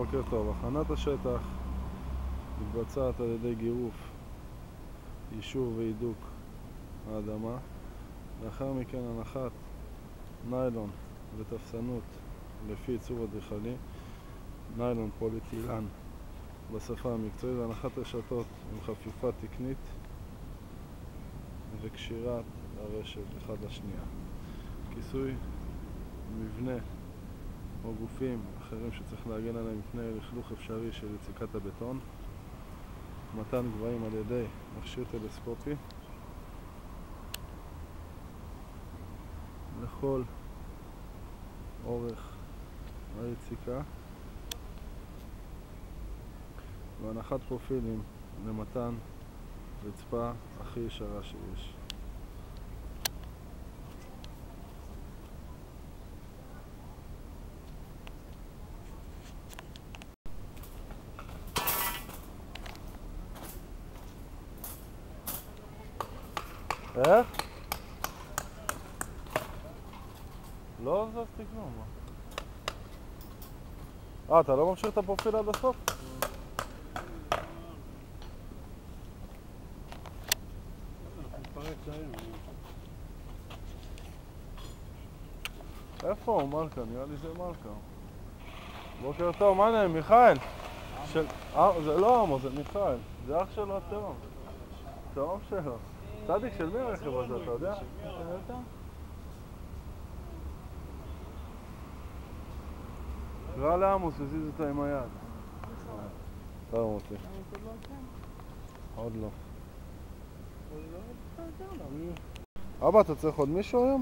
בוקר טוב. הכנת השטח מתבצעת על ידי גירוף, יישור והידוק האדמה. לאחר מכן הנחת ניילון ותפסנות לפי עיצוב אדריכלי, ניילון פוליטילן בשפה המקצועית, והנחת רשתות עם חפיפה תקנית וקשירת הרשת אחד לשנייה. כיסוי מבנה או גופים אחרים שצריך להגן עליהם מפני לכלוך אפשרי של יציקת הבטון. מתן גבהים על ידי מכשיר טלסקופי לכל אורך היציקה, והנחת פרופילים למתן רצפה הכי ישרה שיש. איך? לא זזתי כלום. אתה לא ממשיך את הפרופיל עד הסוף? איפה הוא? מלכה, נראה לי זה מלכה. בוקר טוב, מה נעים? מיכאל? זה לא עמו, זה מיכאל. זה אח שלו התאום. תאום שלו. צדיק של מי הרכב הזה, אתה יודע? קרא לעמוס וזיז אותה עם היד. טוב מוציא. עוד לא. אבא, אתה צריך עוד מישהו היום?